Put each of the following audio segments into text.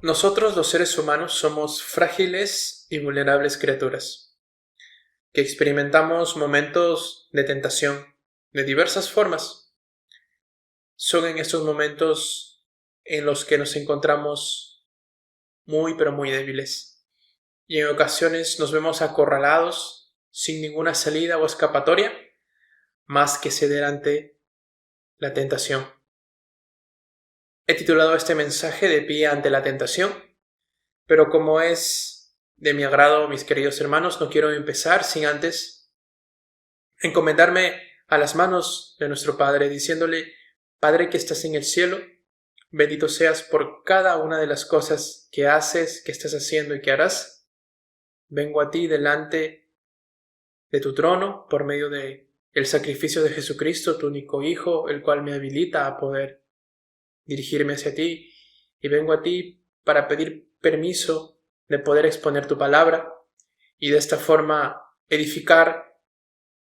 Nosotros los seres humanos somos frágiles y vulnerables criaturas, que experimentamos momentos de tentación de diversas formas. Son en estos momentos en los que nos encontramos muy pero muy débiles y en ocasiones nos vemos acorralados sin ninguna salida o escapatoria más que ceder ante la tentación. He titulado este mensaje de pie ante la tentación, pero como es de mi agrado, mis queridos hermanos, no quiero empezar sin antes encomendarme a las manos de nuestro Padre, diciéndole: Padre que estás en el cielo, bendito seas por cada una de las cosas que haces, que estás haciendo y que harás. Vengo a ti delante de tu trono por medio de el sacrificio de Jesucristo, tu único Hijo, el cual me habilita a poder dirigirme hacia ti, y vengo a ti para pedir permiso de poder exponer tu palabra y de esta forma edificar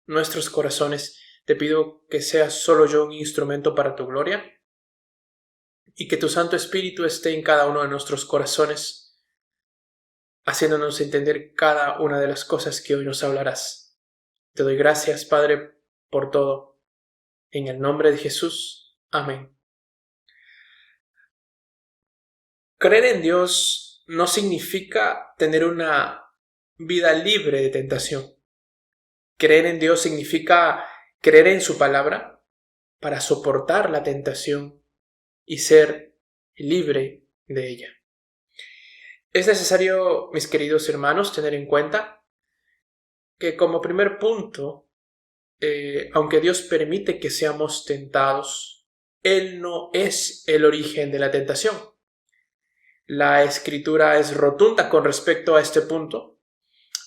nuestros corazones. Te pido que seas solo yo un instrumento para tu gloria y que tu Santo Espíritu esté en cada uno de nuestros corazones, haciéndonos entender cada una de las cosas que hoy nos hablarás. Te doy gracias, Padre, por todo. En el nombre de Jesús. Amén. Creer en Dios no significa tener una vida libre de tentación. Creer en Dios significa creer en su palabra para soportar la tentación y ser libre de ella. Es necesario, mis queridos hermanos, tener en cuenta que como primer punto, aunque Dios permite que seamos tentados, Él no es el origen de la tentación. La Escritura es rotunda con respecto a este punto,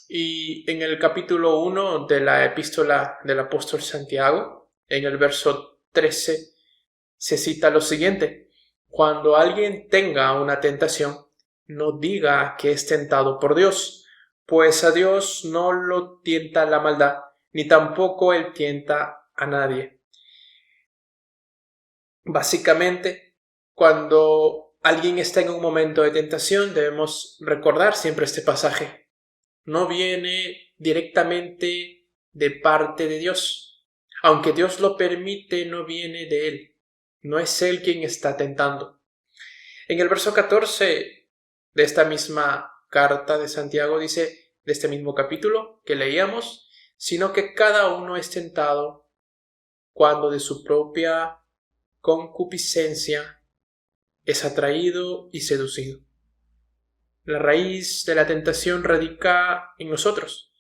y en el capítulo 1 de la epístola del apóstol Santiago, en el verso 13, se cita lo siguiente: cuando alguien tenga una tentación, no diga que es tentado por Dios, pues a Dios no lo tienta la maldad, ni tampoco Él tienta a nadie. Básicamente, cuando alguien está en un momento de tentación, debemos recordar siempre este pasaje. No viene directamente de parte de Dios. Aunque Dios lo permite, no viene de Él. No es Él quien está tentando. En el verso 14 de esta misma carta de Santiago dice, de este mismo capítulo que leíamos, sino que cada uno es tentado cuando de su propia concupiscencia es atraído y seducido. La raíz de la tentación radica en nosotros,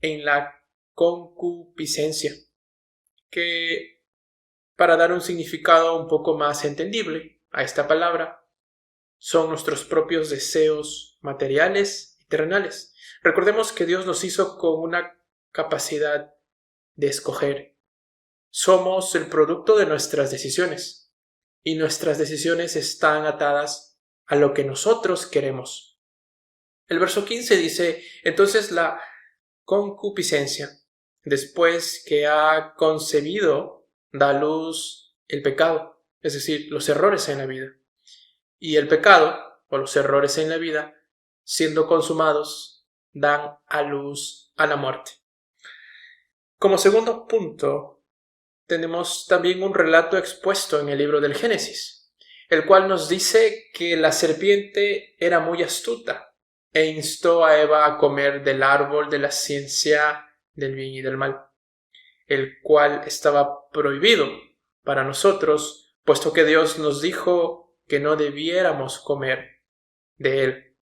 en la concupiscencia, que, para dar un significado un poco más entendible a esta palabra, son nuestros propios deseos materiales y terrenales. Recordemos que Dios nos hizo con una capacidad de escoger. Somos el producto de nuestras decisiones, y nuestras decisiones están atadas a lo que nosotros queremos. El verso 15 dice, entonces la concupiscencia, después que ha concebido, da a luz el pecado, es decir, los errores en la vida. Y el pecado, o los errores en la vida, siendo consumados, dan a luz a la muerte. Como segundo punto, tenemos también un relato expuesto en el libro del Génesis, el cual nos dice que la serpiente era muy astuta e instó a Eva a comer del árbol de la ciencia del bien y del mal, el cual estaba prohibido para nosotros, puesto que Dios nos dijo que no debiéramos comer de él.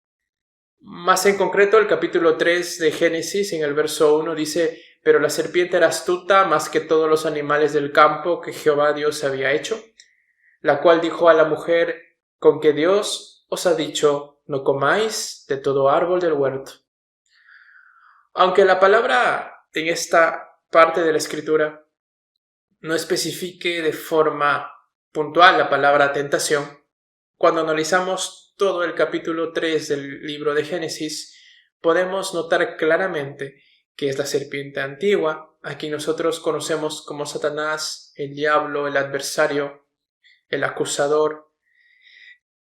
Más en concreto, el capítulo 3 de Génesis, en el verso 1, dice, pero la serpiente era astuta más que todos los animales del campo que Jehová Dios había hecho, la cual dijo a la mujer, con que Dios os ha dicho, no comáis de todo árbol del huerto. Aunque la palabra en esta parte de la escritura no especifique de forma puntual la palabra tentación, cuando analizamos todo el capítulo 3 del libro de Génesis, podemos notar claramente que es la serpiente antigua, a quien nosotros conocemos como Satanás, el diablo, el adversario, el acusador,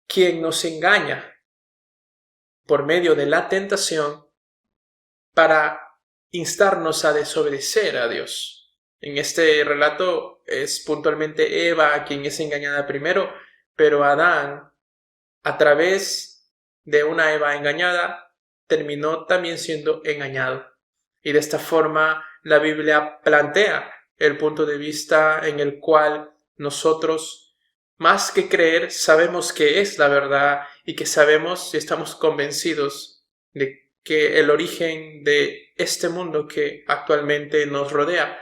quien nos engaña por medio de la tentación para instarnos a desobedecer a Dios. En este relato es puntualmente Eva quien es engañada primero, pero Adán, a través de una Eva engañada, terminó también siendo engañado. Y de esta forma la Biblia plantea el punto de vista en el cual nosotros, más que creer, sabemos que es la verdad y que sabemos y estamos convencidos de que el origen de este mundo que actualmente nos rodea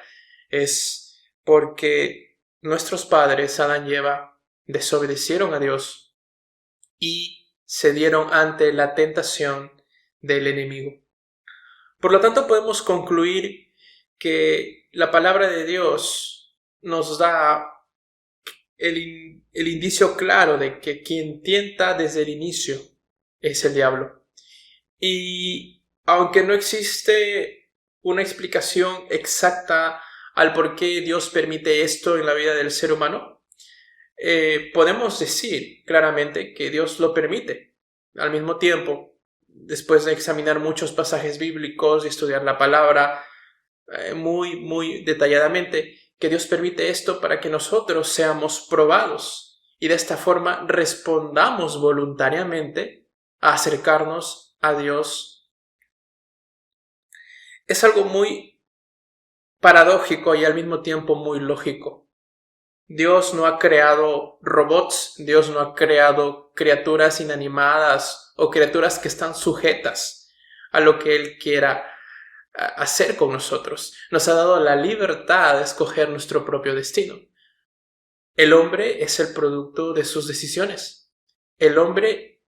es porque nuestros padres, Adán y Eva, desobedecieron a Dios y cedieron ante la tentación del enemigo. Por lo tanto, podemos concluir que la palabra de Dios nos da el indicio claro de que quien tienta desde el inicio es el diablo. Y aunque no existe una explicación exacta al por qué Dios permite esto en la vida del ser humano, podemos decir claramente que Dios lo permite. Al mismo tiempo, después de examinar muchos pasajes bíblicos y estudiar la palabra muy detalladamente, que Dios permite esto para que nosotros seamos probados y de esta forma respondamos voluntariamente a acercarnos a Dios. Es algo muy paradójico y al mismo tiempo muy lógico. Dios no ha creado robots, Dios no ha creado criaturas inanimadas o criaturas que están sujetas a lo que Él quiera hacer con nosotros. Nos ha dado la libertad de escoger nuestro propio destino. El hombre es el producto de sus decisiones. El hombre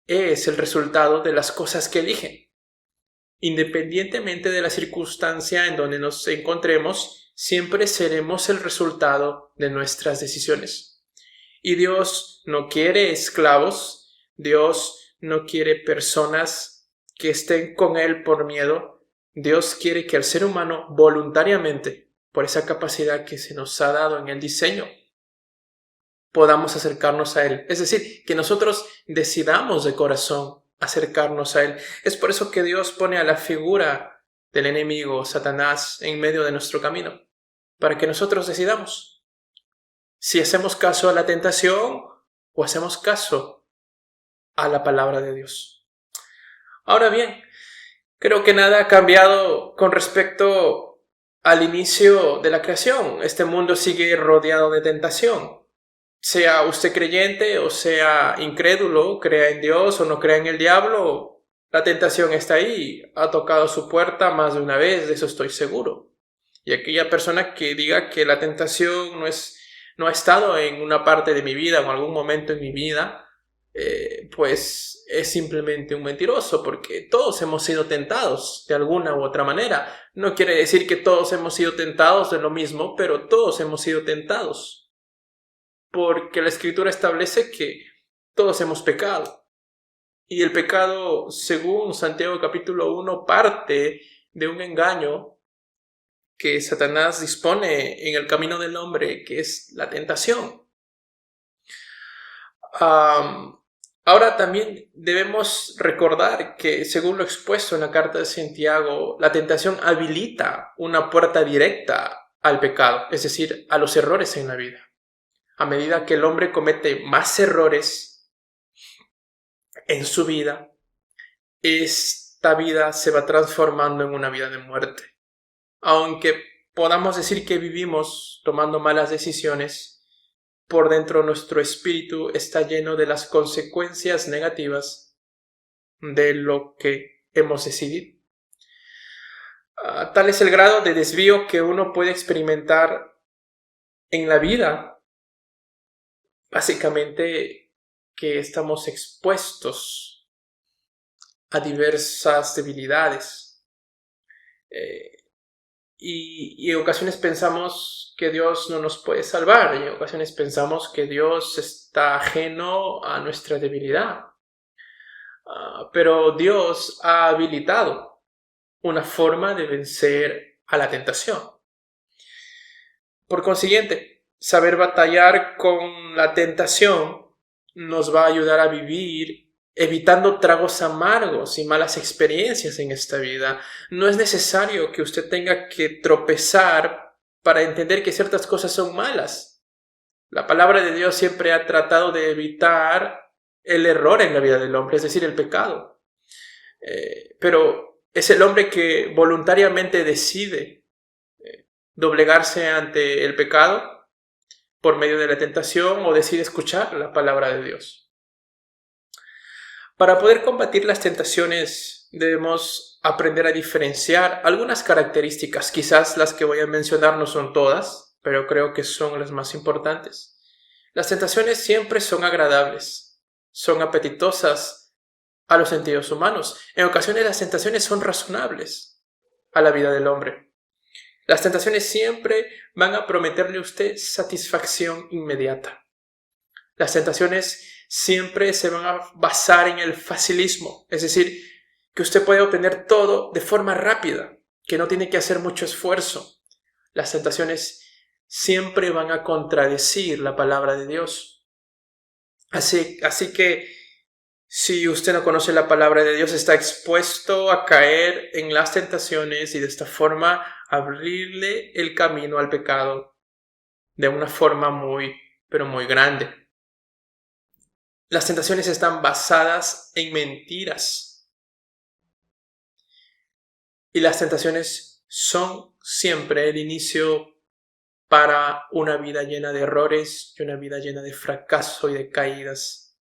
es el resultado de las cosas que elige. Independientemente de la circunstancia en donde nos encontremos, siempre seremos el resultado de nuestras decisiones. Y Dios no quiere esclavos, Dios no quiere personas que estén con Él por miedo. Dios quiere que el ser humano voluntariamente, por esa capacidad que se nos ha dado en el diseño, podamos acercarnos a Él. Es decir, que nosotros decidamos de corazón acercarnos a Él. Es por eso que Dios pone a la figura del enemigo, Satanás, en medio de nuestro camino, para que nosotros decidamos si hacemos caso a la tentación o hacemos caso a la palabra de Dios. Ahora bien, creo que nada ha cambiado con respecto al inicio de la creación. Este mundo sigue rodeado de tentación. Sea usted creyente o sea incrédulo, crea en Dios o no crea en el diablo, la tentación está ahí, ha tocado su puerta más de una vez, de eso estoy seguro. Y aquella persona que diga que la tentación no ha estado en una parte de mi vida o en algún momento en mi vida, pues es simplemente un mentiroso, porque todos hemos sido tentados de alguna u otra manera. No quiere decir que todos hemos sido tentados de lo mismo, pero todos hemos sido tentados. Porque la Escritura establece que todos hemos pecado. Y el pecado, según Santiago capítulo 1, parte de un engaño que Satanás dispone en el camino del hombre, que es la tentación. Ahora también debemos recordar que, según lo expuesto en la carta de Santiago, la tentación habilita una puerta directa al pecado, es decir, a los errores en la vida. A medida que el hombre comete más errores en su vida, esta vida se va transformando en una vida de muerte. Aunque podamos decir que vivimos tomando malas decisiones, por dentro nuestro espíritu está lleno de las consecuencias negativas de lo que hemos decidido. Tal es el grado de desvío que uno puede experimentar en la vida. Básicamente que estamos expuestos a diversas debilidades y en ocasiones pensamos que Dios no nos puede salvar, y en ocasiones pensamos que Dios está ajeno a nuestra debilidad, pero Dios ha habilitado una forma de vencer a la tentación. Por consiguiente, saber batallar con la tentación nos va a ayudar a vivir evitando tragos amargos y malas experiencias en esta vida. No es necesario que usted tenga que tropezar para entender que ciertas cosas son malas. La palabra de Dios siempre ha tratado de evitar el error en la vida del hombre, es decir, el pecado. Pero es el hombre que voluntariamente decide doblegarse ante el pecado por medio de la tentación o decide escuchar la palabra de Dios. Para poder combatir las tentaciones debemos aprender a diferenciar algunas características. Quizás las que voy a mencionar no son todas, pero creo que son las más importantes. Las tentaciones siempre son agradables, son apetitosas a los sentidos humanos. En ocasiones las tentaciones son razonables a la vida del hombre. Las tentaciones siempre van a prometerle a usted satisfacción inmediata. Las tentaciones siempre se van a basar en el facilismo, es decir, que usted puede obtener todo de forma rápida, que no tiene que hacer mucho esfuerzo. Las tentaciones siempre van a contradecir la palabra de Dios. Así que si usted no conoce la palabra de Dios, está expuesto a caer en las tentaciones y de esta forma abrirle el camino al pecado de una forma pero muy grande. Las tentaciones están basadas en mentiras. Y las tentaciones son siempre el inicio para una vida llena de errores y una vida llena de fracaso y de caídas.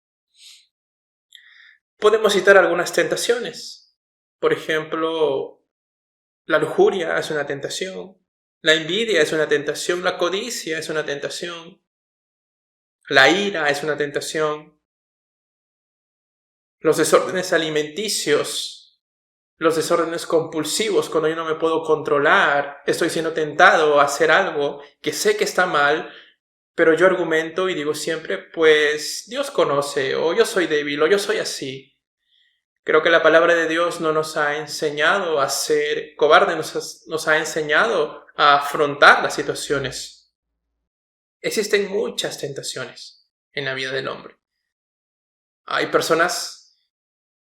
Podemos citar algunas tentaciones. Por ejemplo, la lujuria es una tentación, la envidia es una tentación, la codicia es una tentación, la ira es una tentación, los desórdenes alimenticios, los desórdenes compulsivos, cuando yo no me puedo controlar, estoy siendo tentado a hacer algo que sé que está mal, pero yo argumento y digo siempre, pues Dios conoce, o yo soy débil, o yo soy así. Creo que la palabra de Dios no nos ha enseñado a ser cobardes, nos ha enseñado a afrontar las situaciones. Existen muchas tentaciones en la vida del hombre. Hay personas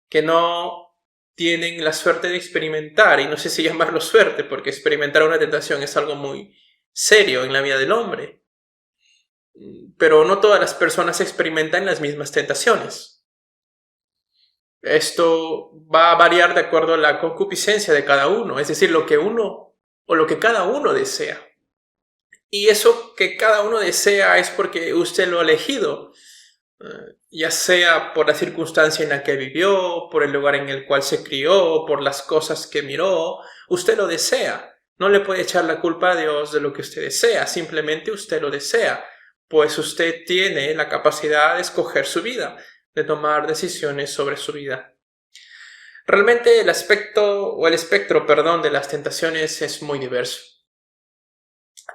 que no tienen la suerte de experimentar, y no sé si llamarlo suerte, porque experimentar una tentación es algo muy serio en la vida del hombre. Pero no todas las personas experimentan las mismas tentaciones. Esto va a variar de acuerdo a la concupiscencia de cada uno, es decir, lo que uno o lo que cada uno desea. Y eso que cada uno desea es porque usted lo ha elegido, ya sea por la circunstancia en la que vivió, por el lugar en el cual se crió, por las cosas que miró, usted lo desea. No le puede echar la culpa a Dios de lo que usted desea, simplemente usted lo desea, pues usted tiene la capacidad de escoger su vida, de tomar decisiones sobre su vida. Realmente el espectro de las tentaciones es muy diverso.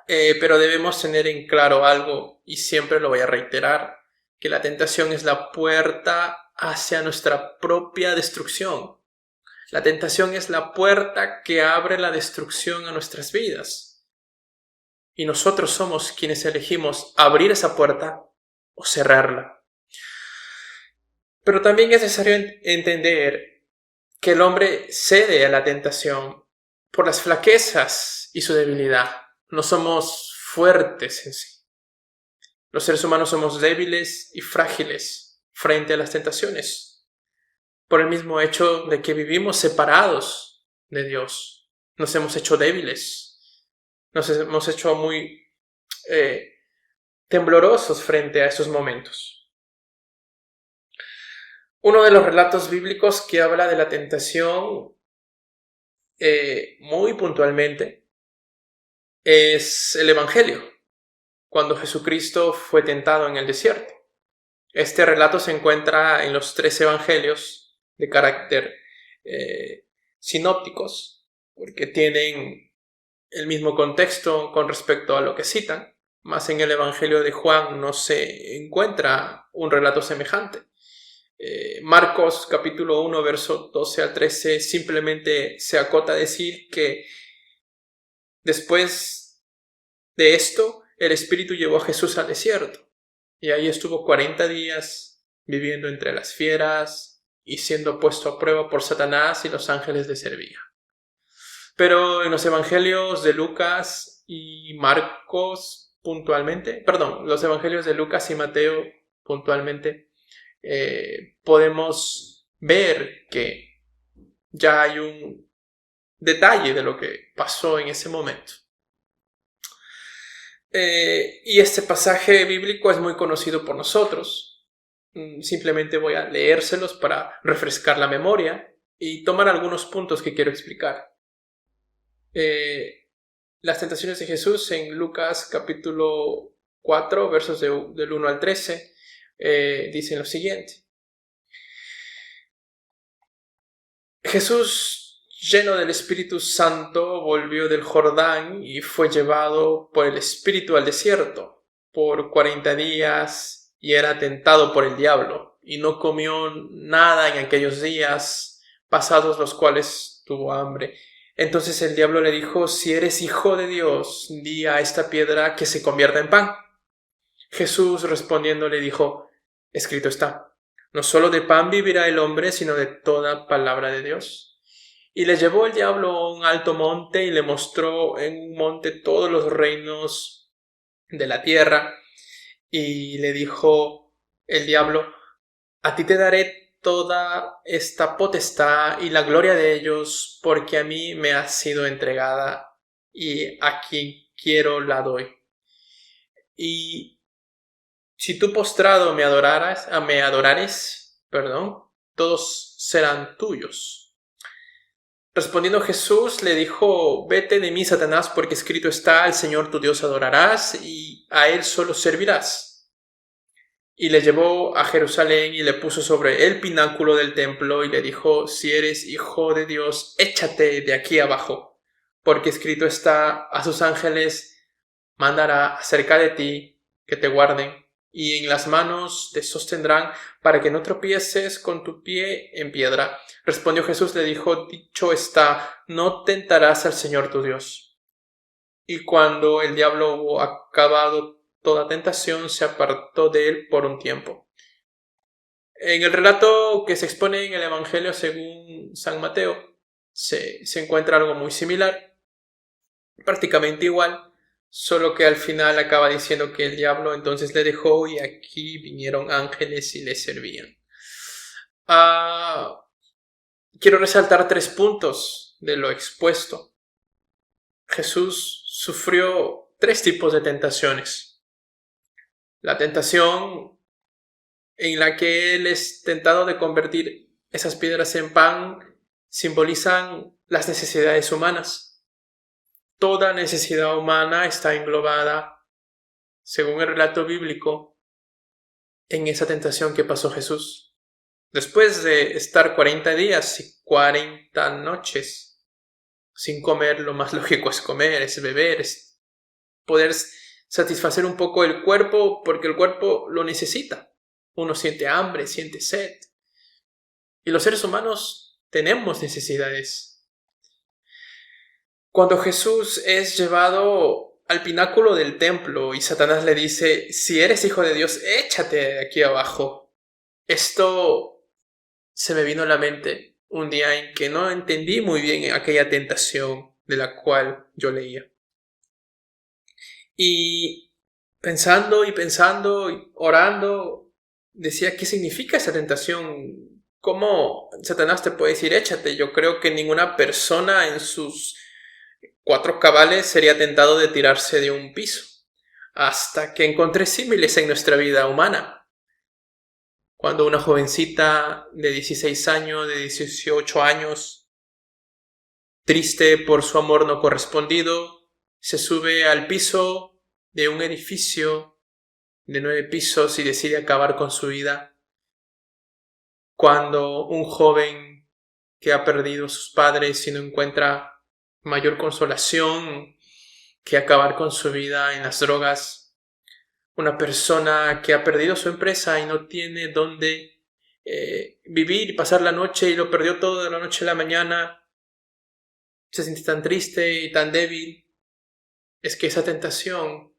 Pero debemos tener en claro algo, y siempre lo voy a reiterar, que la tentación es la puerta hacia nuestra propia destrucción. La tentación es la puerta que abre la destrucción a nuestras vidas. Y nosotros somos quienes elegimos abrir esa puerta o cerrarla. Pero también es necesario entender que el hombre cede a la tentación por las flaquezas y su debilidad. No somos fuertes en sí. Los seres humanos somos débiles y frágiles frente a las tentaciones, por el mismo hecho de que vivimos separados de Dios. Nos hemos hecho débiles, nos hemos hecho muy temblorosos frente a esos momentos. Uno de los relatos bíblicos que habla de la tentación muy puntualmente es el Evangelio, cuando Jesucristo fue tentado en el desierto. Este relato se encuentra en los 3 evangelios de carácter sinópticos, porque tienen el mismo contexto con respecto a lo que citan, más en el Evangelio de Juan no se encuentra un relato semejante. Marcos capítulo 1, verso 12 al 13 simplemente se acota a decir que después de esto el Espíritu llevó a Jesús al desierto y ahí estuvo 40 días viviendo entre las fieras y siendo puesto a prueba por Satanás y los ángeles le servían. Pero en los evangelios de Lucas y Marcos puntualmente, los evangelios de Lucas y Mateo puntualmente, podemos ver que ya hay un detalle de lo que pasó en ese momento. Y este pasaje bíblico es muy conocido por nosotros. Simplemente voy a leérselos para refrescar la memoria y tomar algunos puntos que quiero explicar. Las tentaciones de Jesús en Lucas capítulo 4, versos del 1 al 13, dicen lo siguiente. Jesús, lleno del Espíritu Santo, volvió del Jordán y fue llevado por el Espíritu al desierto por 40 días y era tentado por el diablo y no comió nada en aquellos días, pasados los cuales tuvo hambre. Entonces el diablo le dijo: si eres hijo de Dios, di a esta piedra que se convierta en pan. Jesús respondiendo le dijo: escrito está, no solo de pan vivirá el hombre, sino de toda palabra de Dios. Y le llevó el diablo a un alto monte y le mostró en un monte todos los reinos de la tierra. Y le dijo el diablo: a ti te daré toda esta potestad y la gloria de ellos, porque a mí me ha sido entregada y a quien quiero la doy. Y si tú postrado me adorares, todos serán tuyos. Respondiendo Jesús le dijo: vete de mí, Satanás, porque escrito está, al Señor tu Dios adorarás y a él solo servirás. Y le llevó a Jerusalén y le puso sobre el pináculo del templo y le dijo: si eres hijo de Dios, échate de aquí abajo, porque escrito está, a sus ángeles mandará acerca de ti que te guarden, y en las manos te sostendrán para que no tropieces con tu pie en piedra. Respondió Jesús, le dijo: dicho está, no tentarás al Señor tu Dios. Y cuando el diablo hubo acabado toda tentación, se apartó de él por un tiempo. En el relato que se expone en el Evangelio según San Mateo, se encuentra algo muy similar, prácticamente igual, solo que al final acaba diciendo que el diablo entonces le dejó y aquí vinieron ángeles y le servían. Quiero resaltar 3 puntos de lo expuesto. Jesús sufrió 3 tipos de tentaciones. La tentación en la que él es tentado de convertir esas piedras en pan simbolizan las necesidades humanas. Toda necesidad humana está englobada, según el relato bíblico, en esa tentación que pasó Jesús. Después de estar 40 días y 40 noches sin comer, lo más lógico es comer, es beber, es poder satisfacer un poco el cuerpo, porque el cuerpo lo necesita. Uno siente hambre, siente sed. Y los seres humanos tenemos necesidades. Cuando Jesús es llevado al pináculo del templo y Satanás le dice: si eres hijo de Dios, échate de aquí abajo. Esto se me vino a la mente un día en que no entendí muy bien aquella tentación de la cual yo leía. Y pensando y orando, decía: ¿qué significa esa tentación? ¿Cómo Satanás te puede decir échate? Yo creo que ninguna persona en sus 4 cabales sería tentado de tirarse de un piso. Hasta que encontré símiles en nuestra vida humana. Cuando una jovencita de 16 años, de 18 años, triste por su amor no correspondido, se sube al piso de un edificio de 9 pisos y decide acabar con su vida. Cuando un joven que ha perdido a sus padres y no encuentra mayor consolación que acabar con su vida en las drogas. Una persona que ha perdido su empresa y no tiene dónde vivir y pasar la noche y lo perdió todo de la noche a la mañana. Se siente tan triste y tan débil. Es que esa tentación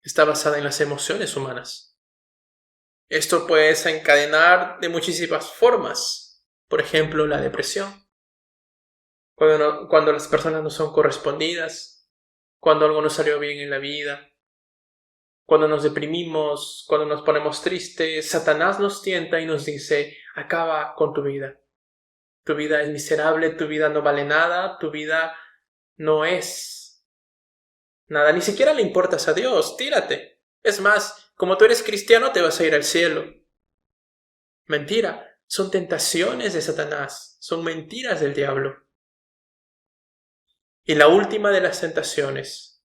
está basada en las emociones humanas. Esto puede desencadenar de muchísimas formas. Por ejemplo, la depresión. Cuando las personas no son correspondidas, cuando algo no salió bien en la vida, cuando nos deprimimos, cuando nos ponemos tristes, Satanás nos tienta y nos dice: acaba con tu vida. Tu vida es miserable, tu vida no vale nada, tu vida no es nada, ni siquiera le importas a Dios, tírate. Es más, como tú eres cristiano te vas a ir al cielo. Mentira, son tentaciones de Satanás, son mentiras del diablo. Y la última de las tentaciones,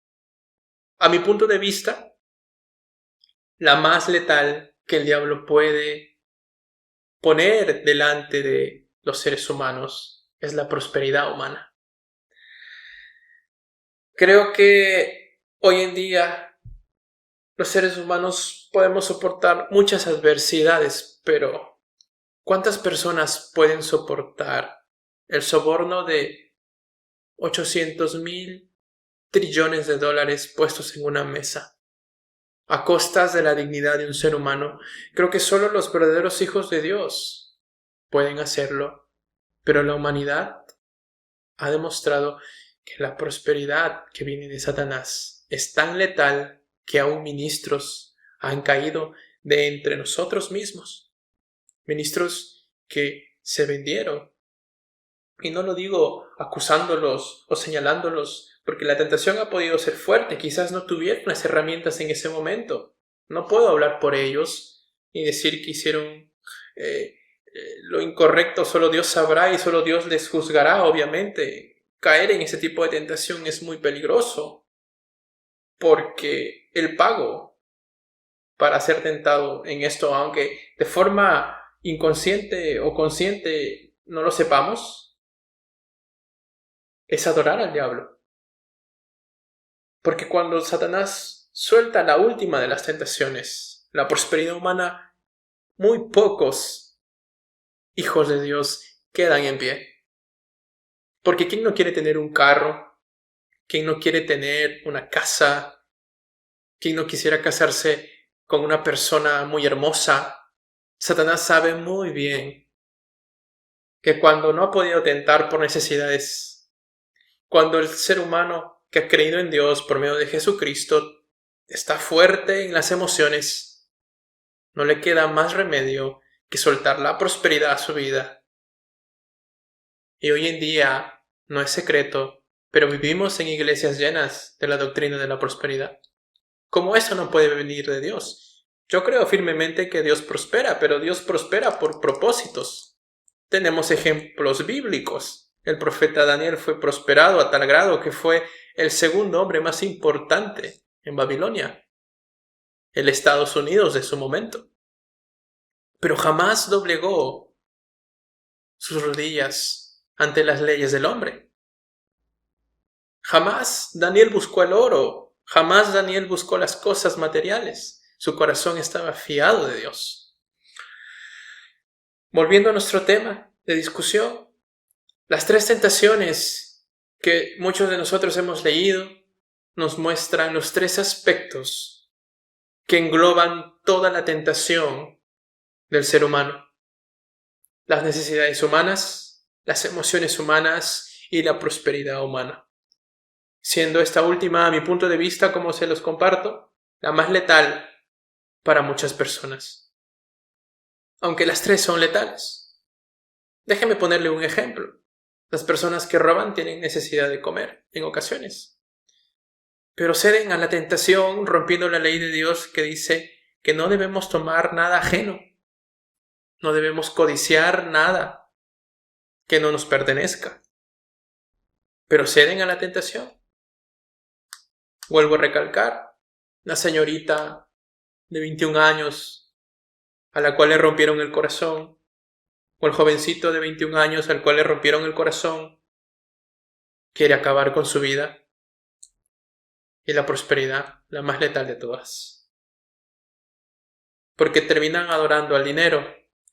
a mi punto de vista, la más letal que el diablo puede poner delante de los seres humanos, es la prosperidad humana. Creo que hoy en día los seres humanos podemos soportar muchas adversidades, pero ¿cuántas personas pueden soportar el soborno de 800,000 trillones de dólares puestos en una mesa, a costas de la dignidad de un ser humano? Creo que solo los verdaderos hijos de Dios pueden hacerlo, pero la humanidad ha demostrado que la prosperidad que viene de Satanás es tan letal que aún ministros han caído de entre nosotros mismos. Ministros que se vendieron. Y no lo digo acusándolos o señalándolos, porque la tentación ha podido ser fuerte. Quizás no tuvieron las herramientas en ese momento. No puedo hablar por ellos y decir que hicieron lo incorrecto. Solo Dios sabrá y solo Dios les juzgará, obviamente. Caer en ese tipo de tentación es muy peligroso, porque el pago para ser tentado en esto, aunque de forma inconsciente o consciente no lo sepamos, es adorar al diablo. Porque cuando Satanás suelta la última de las tentaciones, la prosperidad humana, muy pocos hijos de Dios quedan en pie. Porque ¿quién no quiere tener un carro? ¿Quién no quiere tener una casa? ¿Quién no quisiera casarse con una persona muy hermosa? Satanás sabe muy bien que cuando no ha podido tentar por necesidades, cuando el ser humano que ha creído en Dios por medio de Jesucristo está fuerte en las emociones, no le queda más remedio que soltar la prosperidad a su vida. Y hoy en día no es secreto, pero vivimos en iglesias llenas de la doctrina de la prosperidad. ¿Cómo eso no puede venir de Dios? Yo creo firmemente que Dios prospera, pero Dios prospera por propósitos. Tenemos ejemplos bíblicos. El profeta Daniel fue prosperado a tal grado que fue el segundo hombre más importante en Babilonia, el Estados Unidos de su momento. Pero jamás doblegó sus rodillas ante las leyes del hombre. Jamás Daniel buscó el oro, jamás Daniel buscó las cosas materiales. Su corazón estaba fiado de Dios. Volviendo a nuestro tema de discusión, las tres tentaciones que muchos de nosotros hemos leído nos muestran los tres aspectos que engloban toda la tentación del ser humano: las necesidades humanas, las emociones humanas y la prosperidad humana. Siendo esta última, a mi punto de vista, como se los comparto, la más letal para muchas personas. Aunque las tres son letales. Déjeme ponerle un ejemplo. Las personas que roban tienen necesidad de comer en ocasiones, pero ceden a la tentación rompiendo la ley de Dios que dice que no debemos tomar nada ajeno, no debemos codiciar nada que no nos pertenezca, pero ceden a la tentación. Vuelvo a recalcar, la señorita de 21 años a la cual le rompieron el corazón, o el jovencito de 21 años al cual le rompieron el corazón, quiere acabar con su vida, y la prosperidad, la más letal de todas. Porque terminan adorando al dinero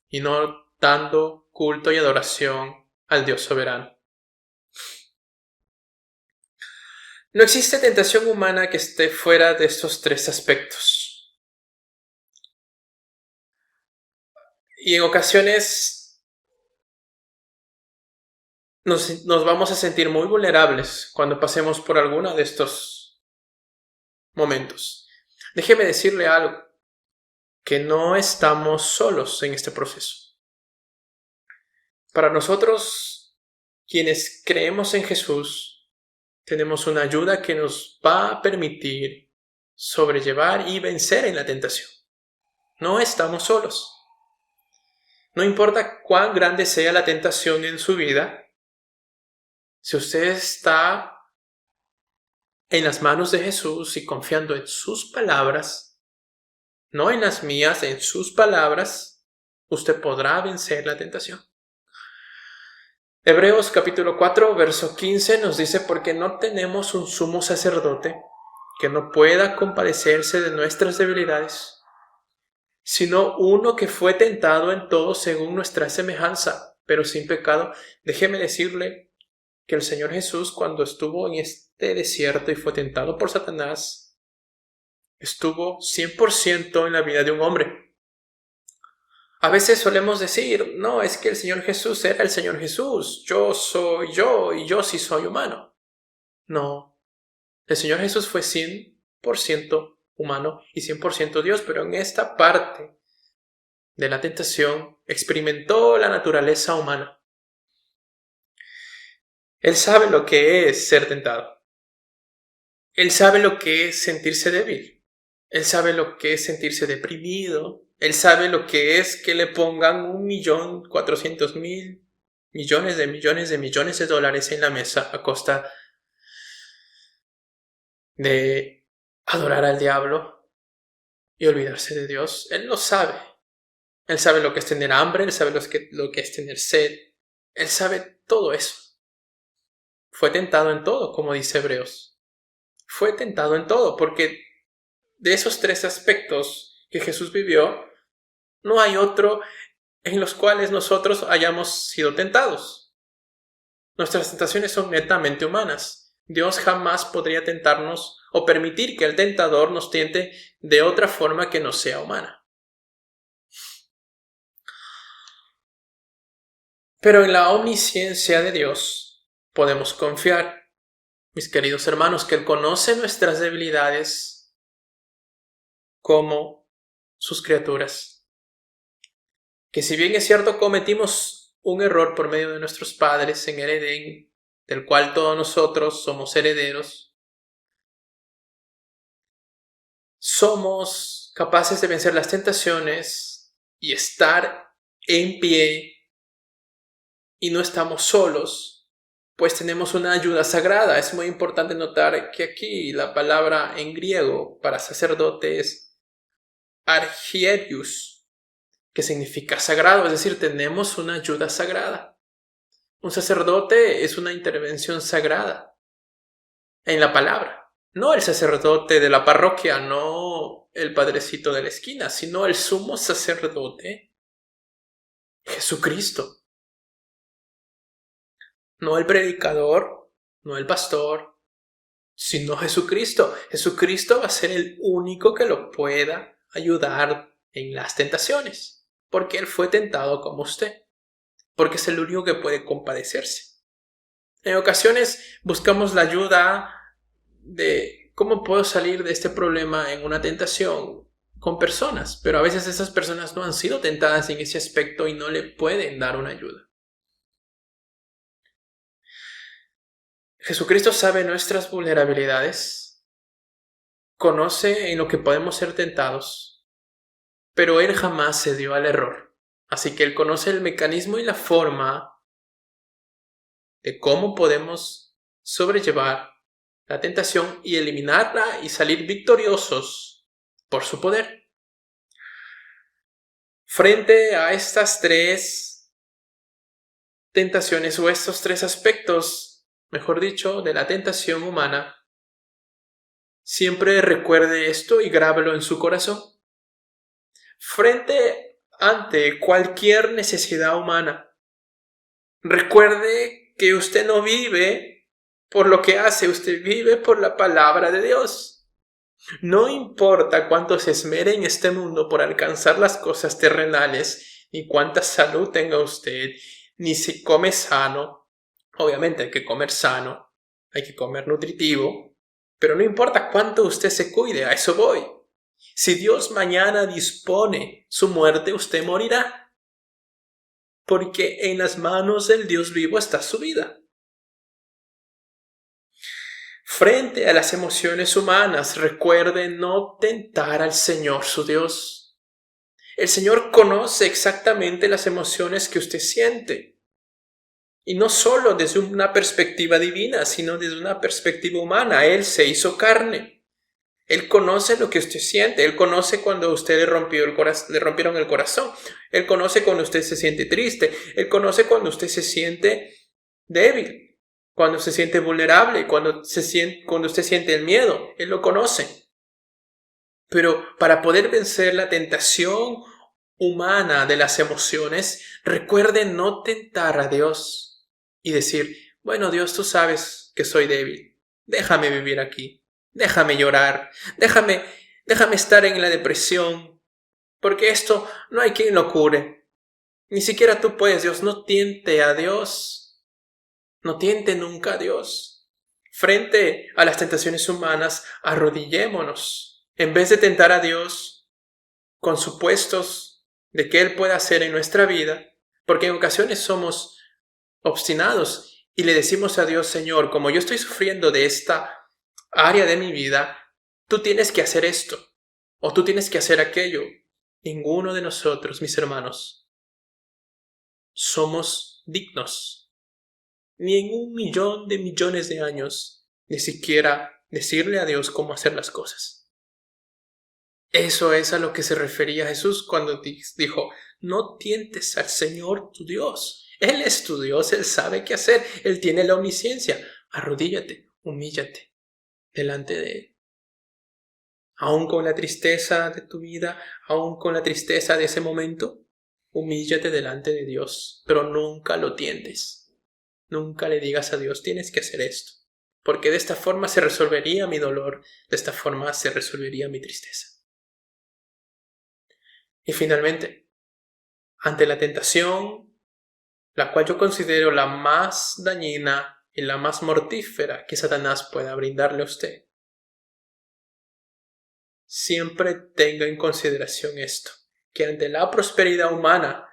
y no dando culto y adoración al Dios soberano. No existe tentación humana que esté fuera de estos tres aspectos. Y en ocasiones nos vamos a sentir muy vulnerables cuando pasemos por alguno de estos momentos. Déjeme decirle algo, que no estamos solos en este proceso. Para nosotros, quienes creemos en Jesús, tenemos una ayuda que nos va a permitir sobrellevar y vencer en la tentación. No estamos solos. No importa cuán grande sea la tentación en su vida, si usted está en las manos de Jesús y confiando en sus palabras, no en las mías, en sus palabras, usted podrá vencer la tentación. Hebreos capítulo 4, verso 15 nos dice: porque no tenemos un sumo sacerdote que no pueda compadecerse de nuestras debilidades, sino uno que fue tentado en todo según nuestra semejanza, pero sin pecado. Déjeme decirle que el Señor Jesús, cuando estuvo en este desierto y fue tentado por Satanás, estuvo 100% en la vida de un hombre. A veces solemos decir, no, es que el Señor Jesús era el Señor Jesús, yo soy yo y yo sí soy humano. No, el Señor Jesús fue 100% humano y 100% Dios, pero en esta parte de la tentación experimentó la naturaleza humana. Él sabe lo que es ser tentado. Él sabe lo que es sentirse débil. Él sabe lo que es sentirse deprimido. Él sabe lo que es que le pongan 1.400.000 millones de dólares en la mesa a costa de adorar al diablo y olvidarse de Dios. Él lo sabe. Él sabe lo que es tener hambre, él sabe lo que es tener sed. Él sabe todo eso. Fue tentado en todo, como dice Hebreos. Fue tentado en todo, porque de esos tres aspectos que Jesús vivió, no hay otro en los cuales nosotros hayamos sido tentados. Nuestras tentaciones son netamente humanas. Dios jamás podría tentarnos o permitir que el tentador nos tiente de otra forma que no sea humana. Pero en la omnisciencia de Dios podemos confiar, mis queridos hermanos, que Él conoce nuestras debilidades como sus criaturas. Que si bien es cierto cometimos un error por medio de nuestros padres en el Edén, del cual todos nosotros somos herederos, somos capaces de vencer las tentaciones y estar en pie, y no estamos solos, pues tenemos una ayuda sagrada. Es muy importante notar que aquí la palabra en griego para sacerdote es archierius, que significa sagrado, es decir, tenemos una ayuda sagrada. Un sacerdote es una intervención sagrada en la palabra. No el sacerdote de la parroquia, no el padrecito de la esquina, sino el sumo sacerdote, Jesucristo. No el predicador, no el pastor, sino Jesucristo. Jesucristo va a ser el único que lo pueda ayudar en las tentaciones, porque Él fue tentado como usted, porque es el único que puede compadecerse. En ocasiones buscamos la ayuda de cómo puedo salir de este problema en una tentación con personas, pero a veces esas personas no han sido tentadas en ese aspecto y no le pueden dar una ayuda. Jesucristo sabe nuestras vulnerabilidades, conoce en lo que podemos ser tentados, pero Él jamás se dio al error. Así que Él conoce el mecanismo y la forma de cómo podemos sobrellevar la tentación y eliminarla y salir victoriosos por su poder. Frente a estas tres tentaciones o estos tres aspectos, mejor dicho, de la tentación humana, siempre recuerde esto y grábelo en su corazón. Ante cualquier necesidad humana, recuerde que usted no vive por lo que hace, usted vive por la palabra de Dios. No importa cuánto se esmere en este mundo por alcanzar las cosas terrenales, ni cuánta salud tenga usted, ni si come sano. Obviamente hay que comer sano, hay que comer nutritivo, pero no importa cuánto usted se cuide, a eso voy. Si Dios mañana dispone su muerte, usted morirá, porque en las manos del Dios vivo está su vida. Frente a las emociones humanas, recuerde no tentar al Señor su Dios. El Señor conoce exactamente las emociones que usted siente. Y no solo desde una perspectiva divina, sino desde una perspectiva humana. Él se hizo carne. Él conoce lo que usted siente. Él conoce cuando a usted le rompieron el corazón. Él conoce cuando usted se siente triste. Él conoce cuando usted se siente débil, cuando se siente vulnerable, cuando usted siente el miedo. Él lo conoce. Pero para poder vencer la tentación humana de las emociones, recuerde no tentar a Dios y decir, bueno, Dios, tú sabes que soy débil. Déjame vivir aquí. Déjame llorar. Déjame estar en la depresión. Porque esto no hay quien lo cure. Ni siquiera tú puedes, Dios. No tiente a Dios. No tiente nunca a Dios. Frente a las tentaciones humanas, arrodillémonos. En vez de tentar a Dios con supuestos de que Él pueda hacer en nuestra vida, porque en ocasiones somos obstinados y le decimos a Dios, Señor, como yo estoy sufriendo de esta área de mi vida, tú tienes que hacer esto o tú tienes que hacer aquello. Ninguno de nosotros, mis hermanos, somos dignos, ni en 1.000.000 de millones de años, ni siquiera decirle a Dios cómo hacer las cosas. Eso es a lo que se refería Jesús cuando dijo, no tientes al Señor tu Dios. Él es tu Dios, Él sabe qué hacer, Él tiene la omnisciencia. Arrodíllate, humíllate delante de Él. Aún con la tristeza de tu vida, aún con la tristeza de ese momento, humíllate delante de Dios, pero nunca lo tientes. Nunca le digas a Dios, tienes que hacer esto, porque de esta forma se resolvería mi dolor, de esta forma se resolvería mi tristeza. Y finalmente, ante la tentación, la cual yo considero la más dañina y la más mortífera que Satanás pueda brindarle a usted, siempre tenga en consideración esto, que ante la prosperidad humana,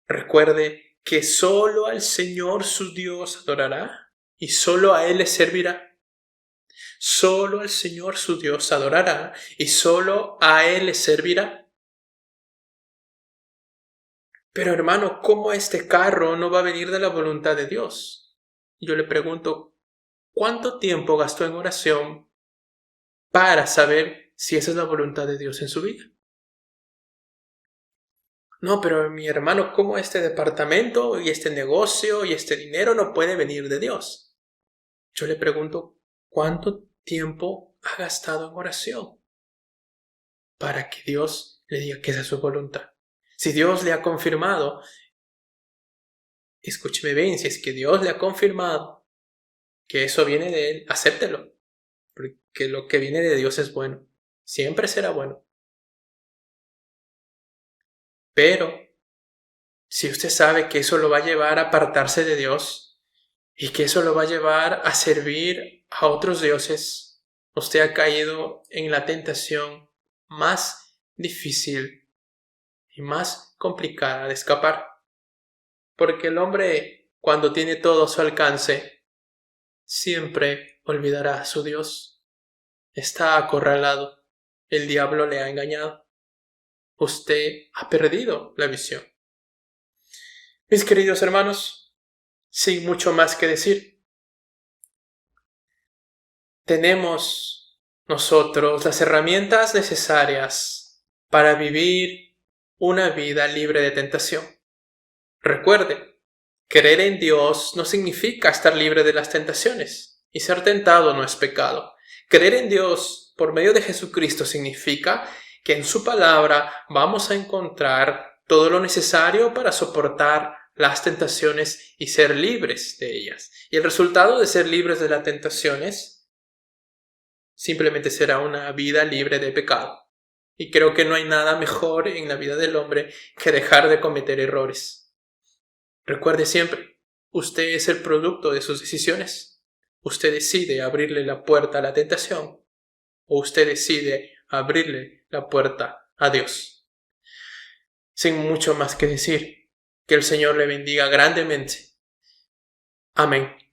recuerde que solo al Señor su Dios adorará y solo a Él le servirá. Solo al Señor su Dios adorará y solo a Él le servirá. Pero hermano, ¿cómo este carro no va a venir de la voluntad de Dios? Yo le pregunto, ¿cuánto tiempo gastó en oración para saber si esa es la voluntad de Dios en su vida? No, pero mi hermano, ¿cómo este departamento y este negocio y este dinero no puede venir de Dios? Yo le pregunto, ¿cuánto tiempo ha gastado en oración para que Dios le diga que esa es su voluntad? Si Dios le ha confirmado, escúcheme bien, si es que Dios le ha confirmado que eso viene de Él, acéptelo, porque lo que viene de Dios es bueno, siempre será bueno. Pero si usted sabe que eso lo va a llevar a apartarse de Dios y que eso lo va a llevar a servir a otros dioses, usted ha caído en la tentación más difícil y más complicada de escapar. Porque el hombre, cuando tiene todo a su alcance, siempre olvidará a su Dios. Está acorralado. El diablo le ha engañado. Usted ha perdido la visión. Mis queridos hermanos, sin mucho más que decir, tenemos nosotros las herramientas necesarias para vivir una vida libre de tentación. Recuerde, creer en Dios no significa estar libre de las tentaciones, y ser tentado no es pecado. Creer en Dios por medio de Jesucristo significa que en su palabra vamos a encontrar todo lo necesario para soportar las tentaciones y ser libres de ellas. Y el resultado de ser libres de las tentaciones simplemente será una vida libre de pecado. Y creo que no hay nada mejor en la vida del hombre que dejar de cometer errores. Recuerde siempre, usted es el producto de sus decisiones. Usted decide abrirle la puerta a la tentación o usted decide abrirle la puerta a Dios. Sin mucho más que decir, que el Señor le bendiga grandemente. Amén.